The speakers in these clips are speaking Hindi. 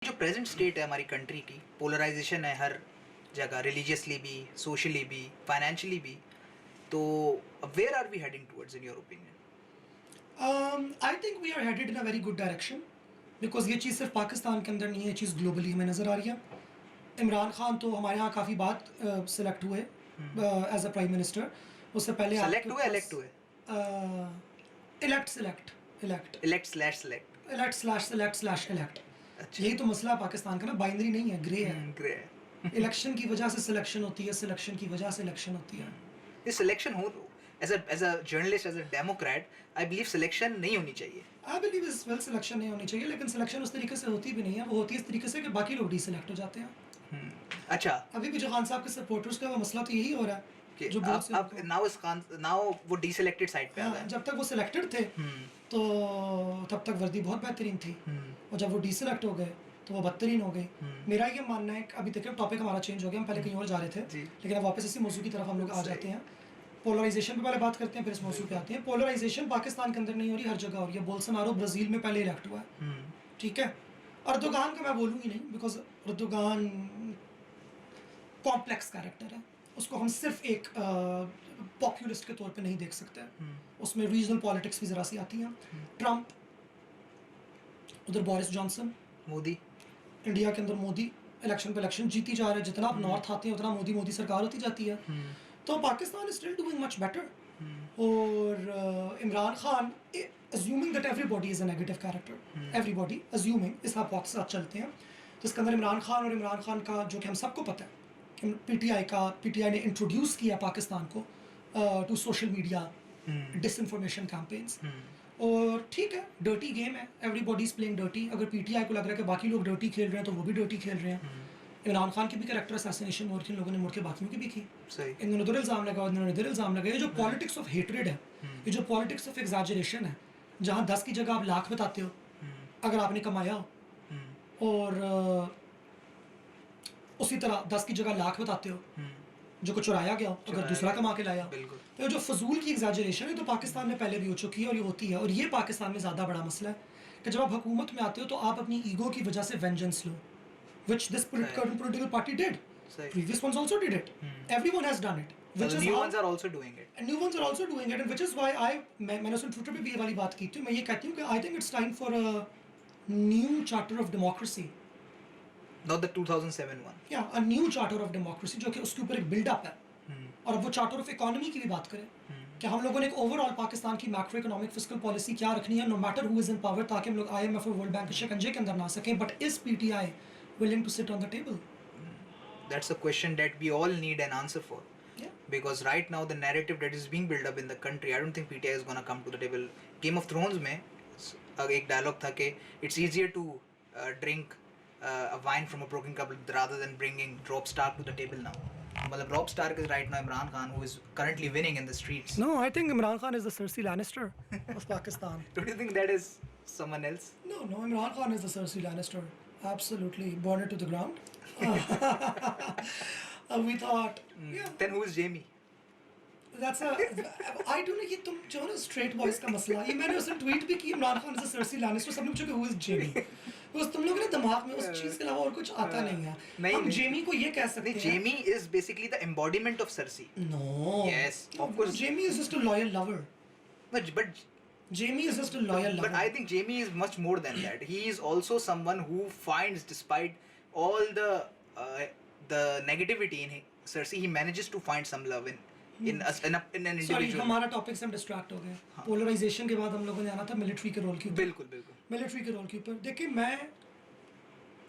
जो प्रेजेंट स्टेट है हमारी कंट्री की, पोलराइजेशन है हर जगह, रिलीजियसली भी, सोशली भी, फाइनेंशियली भी, तो where are we heading towards in your opinion? I think we are headed in a very good direction because ये चीज़ सिर्फ पाकिस्तान के अंदर नहीं है, ये चीज़ ग्लोबली हमें नज़र आ रही है. इमरान खान तो हमारे यहाँ काफ़ी बात सेलेक्ट हुए एज अ प्राइम मिनिस्टर. उससे पहले सेलेक्ट हुए, इलेक्ट हुए? Elect select elect elect slash select. Elect slash select slash elect. अच्छा, यही तो मसला है पाकिस्तान का ना, बाइनरी नहीं है, ग्रे है. ग्रे है। इलेक्शन की वजह से सिलेक्शन होती है, सिलेक्शन की वजह से इलेक्शन होती है. ये सिलेक्शन हो, as a journalist, as a democrat, I believe selection नहीं होनी चाहिए. I believe as well selection नहीं होनी चाहिए, लेकिन सिलेक्शन उस तरीके से होती भी नहीं है. वो होती है इस तरीके से कि बाकी लोग डिसेलेक्ट हो जाते हैं. अच्छा, अभी भी जो खान साहब के सपोर्टर्स का वो मसला तो यही हो रहा है कि जो बहुत से अब नाउ वो डिसेलेक्टेड साइड पे आ गए. जब तक वो सिलेक्टेड थे तो तब तक वर्दी बहुत बेहतरीन थी, और जब वो डिसेलेक्ट हो गए तो वो बदतरीन हो गई. मेरा ये मानना है, अभी देखिए टॉपिक हमारा चेंज हो गया, हम पहले कहीं और जा रहे थे, लेकिन अब वापस इसी मौजू की तरफ हम लोग आ जाते हैं. पोलराइजेशन पे पहले बात करते हैं, फिर इस मौजू पे आते हैं. पोलराइजेशन पाकिस्तान के अंदर नहीं हो रही, हर जगह हो रही है. बोल्सोनारो ब्राज़ील में पहले इलेक्ट हुआ है, ठीक है. अर्दोगान का मैं बोलूँगी नहीं, बिकॉज अर्दोगान कॉम्प्लेक्स कैरेक्टर है. उसको हम सिर्फ एक पॉपुलिस्ट के तौर पे नहीं देख सकते. उसमें रीजनल पॉलिटिक्स भी ज़रा सी आती हैं. ट्रम्प, उधर बोरिस जॉनसन, मोदी, इंडिया के अंदर मोदी इलेक्शन पे इलेक्शन जीती जा रहे हैं. जितना आप नॉर्थ आते हैं उतना मोदी मोदी सरकार होती जाती है. तो Pakistan is still doing much better. और Imran Khan, assuming that everybody is a negative character, everybody assuming, इस हाइपोथेसिस के साथ चलते हैं, तो इसके अंदर इमरान खान और इमरान खान का जो कि हम सबको पता है कि पीटीआई ने इंट्रोड्यूस किया पाकिस्तान को to social media disinformation campaigns. और ठीक है, डर्टी गेम है, एवरीबॉडी इज प्लेइंग डर्टी. अगर पीटीआई को लग रहा है कि बाकी लोग डर्टी खेल रहे हैं तो वो भी डर्टी खेल रहे हैं. इमरान खान की भी कैरेक्टर असैसिनेशन हो रही थी, लोगों ने मुड़ के बाकियों की भी की. इन्होंने उधर इल्ज़ाम लगाया, इन्होंने इधर इल्ज़ाम लगाया. ये जो पॉलिटिक्स ऑफ हेट्रेड है, ये जो पॉलिटिक्स ऑफ एग्जैजरेशन है, जहाँ 10 की जगह आप लाख बताते हो अगर आपने कमाया हो, और उसी तरह 10 की जगह लाख बताते हो जो को चुराया गया अगर दूसरा कमा के लाया. तो जो फजूल की एग्जैजरेशन है तो पाकिस्तान में पहले भी हो चुकी है और ये होती है. और ये पाकिस्तान में ज़्यादा बड़ा मसला है कि जब आप हुकूमत में आते हो तो आप अपनी ईगो की वजह से vengeance low, which this political party did. Previous ones also did it. Everyone has done it. Which is new ones are also doing it. And new ones are also doing it, and which is why मैंने उसने ट्विटर पे भी ये वाली बात की थी. मैं ये कहती हूँ कि I think it's time for a new charter of democracy. Not the 2007 one. Yeah, a new charter of democracy जो कि उसके ऊपर एक बिल्डअप है. और अब वो चार्टर ऑफ इकोनॉमी की भी बात करें कि हम लोगों ने एक ओवरऑल पाकिस्तान की मैक्रो इकोनॉमिक फिस्कल पॉलिसी क्या रखनी है, no matter who is in power, ताकि हम लोग IMF और वर्ल्ड बैंक के शिकंजे के अंदर ना सकें. But is PTI willing to sit on the table? That's a question that we all need an answer for. Yeah. Because right now the narrative that is being built up in the country, I don't think PTI is gonna come to the table. Game of Thrones में एक डायलॉग था कि it's easier to drink a wine from a broken cup rather than bringing Robb Stark to the table now. मतलब Robb Stark is right now Imran Khan, who is currently winning in the streets. No, I think Imran Khan is the Cersei Lannister of Pakistan. Don't you think that is someone else? No, Imran Khan is the Cersei Lannister. Absolutely, burn it to the ground. We thought, yeah. Then who is Jamie? That's a I don't know. ये तुम जो ना straight boys का मसला, ये मैंने उसने ट्वीट भी की, Imran Khan is a Cersei Lannister. सबने पूछा कि who is Jamie? बस तुम लोगों के दिमाग में उस चीज के अलावा और कुछ आता नहीं है. हम जेमी को ये कह सकते हैं. Jamie is basically the embodiment of Cersei. No. Yes, of course. Jamie is just a loyal lover. But Jamie is just a loyal lover. But I think Jamie is much more than that. He is also someone who finds, despite all the negativity in Cersei, he manages to find some love in an individual. Sorry, हमारा टॉपिक से हम डिस्ट्रैक्ट हो गए. पोलराइजेशन के बाद हम लोगों ने आना था मिलिट्री के रोल के ऊपर. बिल्कुल. मिलिट्री के रोल के ऊपर देखिए, मैं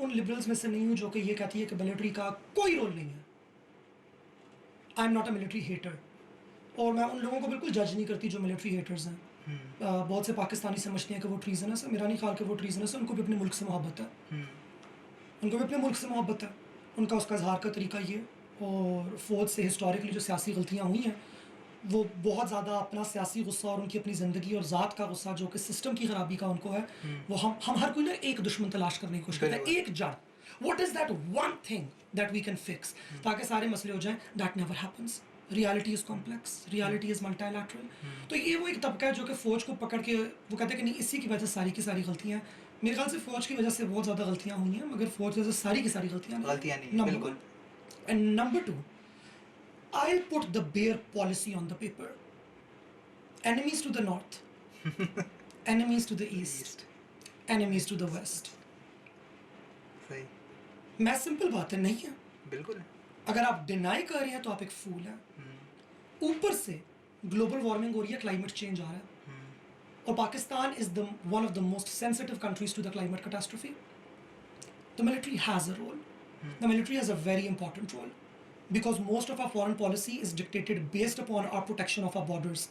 उन लिबरल्स में से नहीं हूँ जो कि ये कहती है कि मिलिट्री का कोई रोल नहीं है. I am not a military hater, और मैं उन लोगों को बिल्कुल जज नहीं करती जो मिलिट्री हेटर्स हैं. बहुत से पाकिस्तानी समझते हैं कि वो ट्रीजनस है. मेरा नहीं ख्याल कि वो ट्रीजनस है. उनको भी अपने मुल्क से मोहब्बत है. उनको भी अपने मुल्क से मोहब्बत है. उनका उसका इजहार का तरीका ये. और फौज से हिस्टोरिकली जो सियासी गलतियाँ हुई हैं, वो बहुत ज़्यादा अपना सियासी गुस्सा और उनकी अपनी ज़िंदगी और ज़ात का गुस्सा जो कि सिस्टम की ख़राबी का उनको है, वो हम हर कोई ना एक दुश्मन तलाश करने की कोशिश करते हैं, एक जड़. What is that one thing that we can fix ताकि सारे मसले हो जाएं? That never happens. Reality is complex, reality is multilateral. तो ये वो एक तबका है जो कि फ़ौज को पकड़ के वो कहते हैं कि नहीं, इसी की वजह से सारी की सारी गलतियाँ. मेरे ख्याल से फौज की वजह से बहुत ज़्यादा गलतियाँ हुई हैं, मगर फौज की वजह से सारी की सारी गलतियाँ गलतियाँ नहीं हैं, नंबर बिल्कुल। One and number two, I'll put the bare policy on the paper. Enemies to the north, enemies to the east, enemies to the west. सही, मैं सिंपल बात है, नहीं है। बिल्कुल। अगर आप डिनाई कर रहे हैं तो आप एक फूल हैं। ऊपर से ग्लोबल वार्मिंग हो रही है, क्लाइमेट चेंज आ रहा है, और Pakistan is the one of the most sensitive countries to the climate catastrophe. The military has a role. The military has a very important role because most of our foreign policy is dictated based upon our protection of our borders.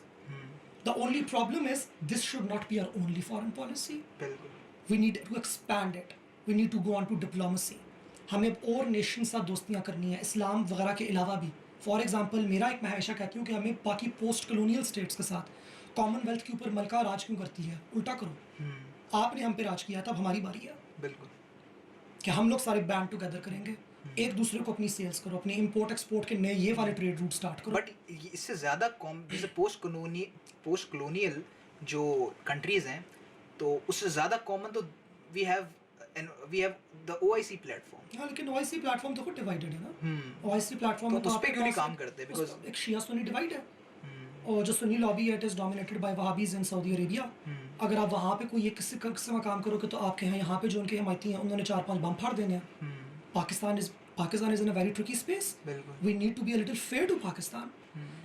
The only problem is this should not be our only foreign policy. बिल्कुल। We need to expand it. We need to go on to diplomacy. हमें और नेशन साथ दोस्तियाँ करनी है, इस्लाम वगैरह के अलावा भी। फॉर एग्जांपल मेरा एक, मैं हमेशा कहती हूँ कि हमें बाकी पोस्ट कलोनियल स्टेट्स के साथ कॉमनवेल्थ के ऊपर मलका राज क्यों करती है, उल्टा करो। आपने हम पे राज किया था, अब हमारी बारी है बिल्कुल। कि हम लोग सारे बैंड टुगेदर करेंगे, एक दूसरे को अपनी सेल्स करो, अपनी इंपोर्ट एक्सपोर्ट के नए ये वाले ट्रेड रूट स्टार्ट करो। बट इससे ज़्यादा जैसे पोस्ट कलोनियल जो कंट्रीज़ हैं, तो उससे ज़्यादा कॉमन तो we have the OIC platform. हाँ, लेकिन OIC प्लेटफॉर्म तो खुद डिवाइडेड है ना। OIC प्लेटफॉर्म में तो उस आप पे क्यों नहीं काम करते? बिकॉज एक शिया सुन्नी डिवाइड है, और जो सुन्नी लॉबी है it is dominated by Wahhabis in Saudi Arabia. अगर आप वहाँ पे कोई एक किसी किस्म का काम करोगे तो आपके यहाँ पे जो उनके हमायती हैं उन्होंने 4-5 बम फाड़ देने हैं। Pakistan is in a very tricky space. We need to be a little fair to Pakistan,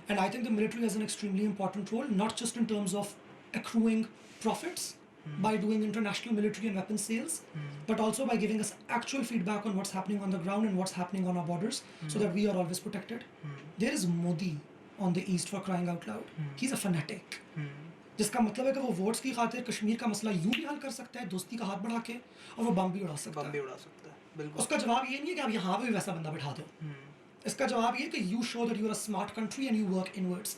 and I think the military has an extremely important role, not just in terms of accruing profits by doing international military and weapon sales, but also by giving us actual feedback on what's happening on the ground and what's happening on our borders, so that we are always protected. There is Modi on the east, for crying out loud. He's a fanatic. जिसका मतलब है कि वो वोट्स की खातिर कश्मीर का मसला यूं भी हल कर सकता है दोस्ती का हाथ बढ़ा के, और वो बम भी उड़ा सकता है। बिल्कुल। उसका जवाब ये नहीं है कि आप यहाँ पे भी वैसा बंदा बैठा दो। इसका जवाब ये है कि you show that you are a smart country and you work inwards.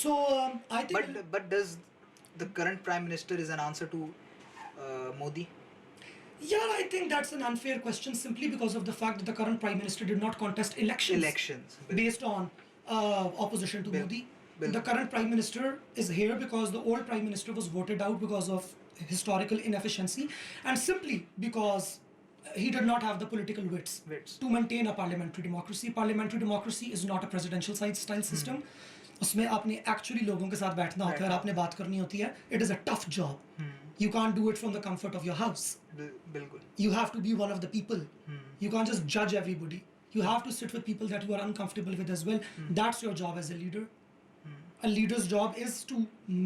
So I think. But does the current prime minister is an answer to Modi? Yeah, I think that's an unfair question simply because of the fact that the current prime minister did not contest elections based on opposition to Modi. The current prime minister is here because the old prime minister was voted out because of historical inefficiency, and simply because he did not have the political wits to maintain a parliamentary democracy. Parliamentary democracy is not a presidential style system. उसमें आपने एक्चुअली लोगों के साथ बैठना होता है और आपने बात करनी होती है। It is a tough job. You can't do it from the comfort of your house. बिल्कुल। You have to be one of the people. You can't just जज everybody. You have to sit with people that you are uncomfortable with as well. That's your job as a leader. A leader's job is to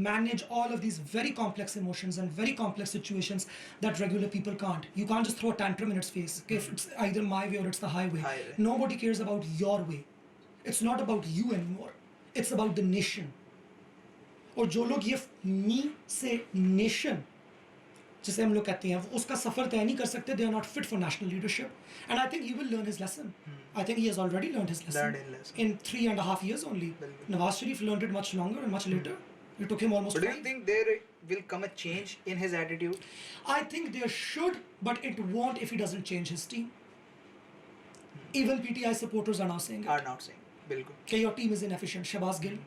manage all of these very complex emotions and very complex situations that regular people can't. You can't just throw a tantrum in its face. If it's either my way or it's the highway. Nobody cares about your way. It's not about you anymore. It's about the nation. और जो लोग ये मी से नेशन जिसे हम लोग कहते हैं उसका सफर तय नहीं कर सकते, they are not fit for national leadership. And I think he will learn his lesson. I think he has already learned his lesson in 3.5 years only. Nawaz Sharif learned it much longer and much later. It took him almost. But do you think there will come a change in his attitude? I think there should, but it won't if he doesn't change his team. Even PTI supporters are now saying it. बिल्कुल। कि your team is inefficient. Shahbaz Gill,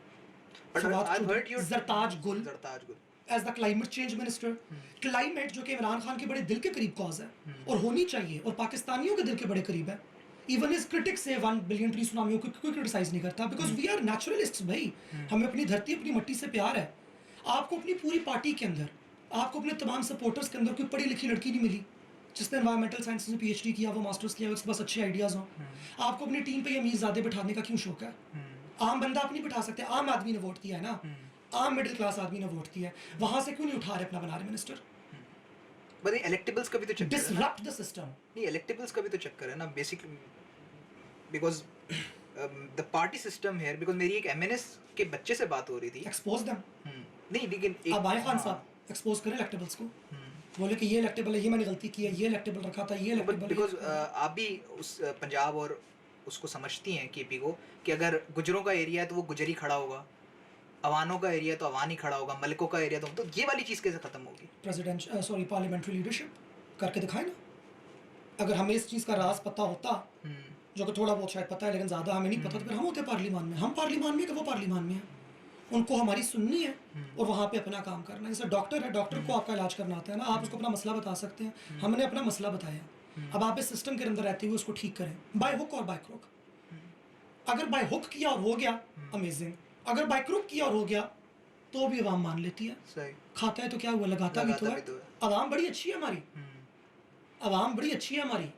I've heard you. Zartaj Gul as the climate change minister. Climate जो कि इमरान खान के बड़े दिल के करीब कॉज है और होनी चाहिए और पाकिस्तानियों के दिल के बड़े करीब है। Even his critics say 1 billion tree सुनामियों को कोई क्रिटिसाइज नहीं करता because we are naturalists भाई। हमें अपनी धरती अपनी मिट्टी से प्यार है। आपको अपनी पूरी पार्टी के अंदर, आपको अपने तमाम सपोर्टर्स के अंदर कोई पढ़ी लिखी लड़की नहीं मिली जिसने एनवायरमेंटल साइंस में PhD किया, वो मास्टर्स किया, उसके पास अच्छे आइडियाज़ हों। आपको अपनी टीम पे ये मीरजादे बिठाने का क्यों शौक है? आम बंदा आप नहीं बिठा सकते। आम आदमी ने वोट किया है ना, आम मिडिल क्लास आदमी ने वोट किया है, वहाँ से क्यों नहीं उठा रहे अपना बना रहे मिनिस्टर? बट इलेक्टेबल्स का भी तो चक्कर है ना। Disrupt the system. नहीं, इलेक्टेबल्स का भी तो चक्कर है ना basically, because the party system है। बिकॉज मेरी एक MNS के बच्चे से बात हो रही थी। Expose them. नहीं, लेकिन अब आए खान साहब एक्सपोज करें इलेक्टेबल्स को, बोले कि ये इलेक्टेबल है, ये मैंने गलती की है, ये इलेक्टेबल रखा था, ये इलेक्टेबल। बिकॉज आप भी उस पंजाब और उसको समझती हैं KP को कि अगर गुजरों का एरिया है तो वो गुजर ही खड़ा होगा, अवानों का एरिया तो अवान ही खड़ा होगा, मलिकों का एरिया तो ये वाली चीज़ कैसे ख़त्म होगी? पार्लियामेंट्री लीडरशिप करके दिखाए ना। अगर हमें इस चीज़ का राज पता होता, जो कि थोड़ा बहुत शायद पता है लेकिन ज़्यादा हमें नहीं पता, तो फिर हम होते पार्लियामान में। हम पार्लियामान में कि वो पार्लियामान में है? उनको हमारी सुननी है और वहाँ पे अपना काम करना है। जैसे डॉक्टर है, डॉक्टर को आपका इलाज करना आता है ना, आप उसको अपना मसला बता सकते हैं, हमने अपना मसला बताया, अब आप इस सिस्टम के अंदर रहते हुए उसको ठीक करें, बाय हुक और बाय क्रुक। अगर बाय हुक किया और हो गया, अमेजिंग। अगर बाय क्रुक किया और हो गया तो भी अवाम मान लेती है। सही। खाता है तो क्या हुआ, लगाता भी तो है। अवाम बड़ी अच्छी है हमारी, अवाम बड़ी अच्छी है हमारी,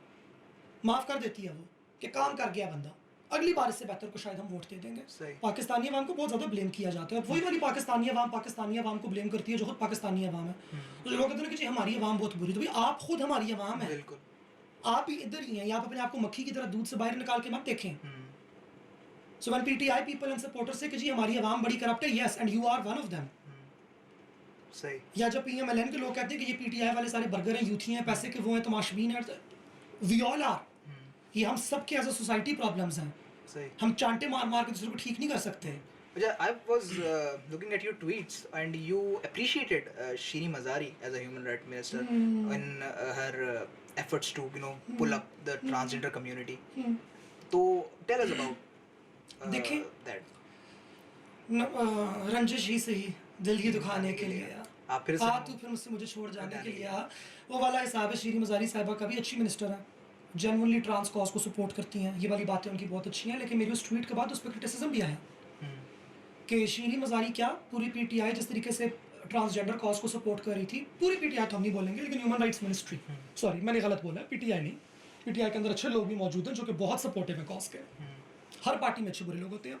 माफ़ कर देती है वो कि काम कर गया बंदा, अगली बार इससे बेहतर को शायद हम वोट दे देंगे। पाकिस्तानी अवाम को बहुत ज़्यादा ब्लेम किया जाता है, और वही वाली पाकिस्तानी अवाम को ब्लेम करती है जो खुद पाकिस्तानी अवाम है। तो जो लोग कहते हैं कि जी हमारी अवाम बहुत बुरी, तो भाई आप खुद हमारी अवाम है, आप ही इधर ही हैं, आप अपने आप को मक्खी की तरह दूध से बाहर निकाल के मत देखें। So when PTI people and supporters से कि जी हमारी अवाम बड़ी करप्ट है, yes and you are one of them. सही। या जब पीएमएलएन के लोग कहते हैं कि ये पीटीआई वाले सारे बर्गर हैं, यूथी हैं, पैसे के वो हैं, तमाशबीन हैं, वी ऑल आर, ये हम सब के एज अ सोसाइटी प्रॉब्लम्स हैं। सही। हम चांटे मार मार के दूसरे को ठीक नहीं कर सकते। I was looking at your tweets and you appreciated Shiri Mazari as a human rights minister in her efforts to pull up the transgender community. So tell us about देखिए that. रंजिश ही सही दिल ही दुखाने के लिए आप फिर से तू फिर मुझसे मुझे छोड़ जाने के लिए वो वाला हिसाब है। शीरी मज़ारी साहिबा का भी अच्छी मिनिस्टर है, जेन्युइनली ट्रांस कॉज को सपोर्ट करती हैं, ये वाली बातें उनकी बहुत अच्छी हैं। लेकिन मेरी उस ट्वीट के बाद उस पर क्रिटिसिज्म भी आया कि शीरी मज़ारी क्या पूरी पीटीआई जिस तरीके से ट्रांसजेंडर कॉज को सपोर्ट कर रही थी, पूरी पीटीआई तो हम नहीं बोलेंगे लेकिन ह्यूमन राइट्स मिनिस्ट्री, सॉरी मैंने गलत बोला, पीटीआई नहीं, पीटीआई के अंदर अच्छे लोग भी मौजूद हैं जो कि बहुत सपोर्टिव है कॉज के, हर पार्टी में अच्छे बुरे लोग होते हैं।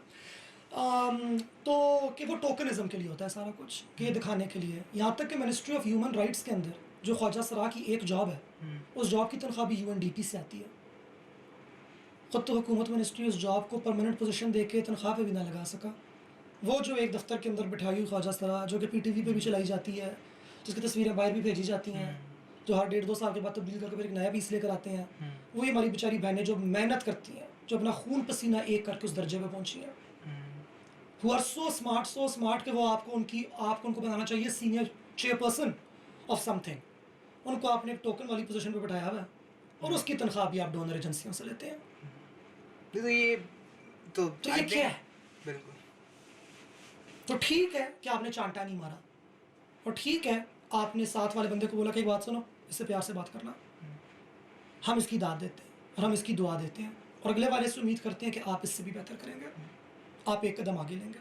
तो कि वो टोकनिज्म के लिए होता है सारा कुछ, कि ये दिखाने के लिए। यहाँ तक कि मिनिस्ट्री ऑफ ह्यूमन राइट्स के अंदर जो ख्वाजा सरा की एक जॉब है, उस जॉब की तनख्वाह भी यूएनडीपी से आती है। ख़ुद तो हुकूमत मिनिस्ट्री उस जॉब को परमानेंट पोजीशन दे के तनख्वाह पे भी ना लगा सका। वो जो एक दफ्तर के अंदर बिठाई हुई ख्वाजा सरा जो कि पीटीवी पे भी चलाई जाती है, जिसकी तस्वीरें बाहर भी भेजी जाती हैं, जो हर 1.5-2 साल के बाद तब्दील करके फिर एक नया पीस लेकर आते हैं, वही हमारी बेचारी बहनें जो मेहनत करती हैं, जो अपना खून पसीना एक करके उस दर्जे पर पहुँची हैं, who are so smart कि वो आपको उनको बनाना चाहिए सीनियर चेयरपर्सन ऑफ समथिंग। उनको आपने एक टोकन वाली पोजीशन पे बिठाया हुआ है और उसकी तनख्वाह भी आप डोनर एजेंसियों से लेते हैं। तो ये क्या है? बिल्कुल। तो ठीक है कि आपने चांटा नहीं मारा, और ठीक है आपने साथ वाले बंदे को बोला कि एक बात सुनो, इससे प्यार से बात करना, हम इसकी दाद देते हैं और हम इसकी दुआ देते हैं, और अगले वाले से उम्मीद करते हैं कि आप इससे भी बेहतर करेंगे, आप एक कदम आगे लेंगे।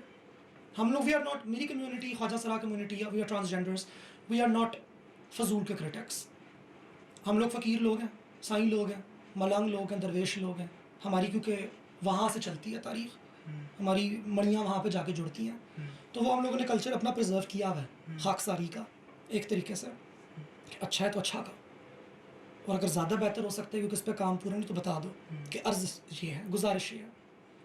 हम लोग वी आर नॉट, मेरी कम्युनिटी, ख्वाजा सरा community, we are transgenders, we are not फजूल के क्रिटिक्स। हम लोग फ़कीर लोग हैं, साईं लोग हैं, मलंग लोग हैं, दरवेश लोग हैं। हमारी क्योंकि वहाँ से चलती है तारीख़, हमारी मड़ियाँ वहाँ पे जाके जुड़ती हैं, तो वो हम लोगों ने कल्चर अपना प्रिजर्व किया हुआ है खाकसारी का एक तरीके से। अच्छा है तो अच्छा का, और अगर ज़्यादा बेहतर हो सकता है क्योंकि इस पर काम पूरा नहीं तो बता दो कि अर्ज़ ये है, गुजारिश ये है।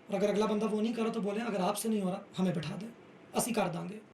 और अगर अगला बंदा वो नहीं करो तो बोलें अगर आपसे नहीं हो रहा हमें बिठा दें, असी कर देंगे।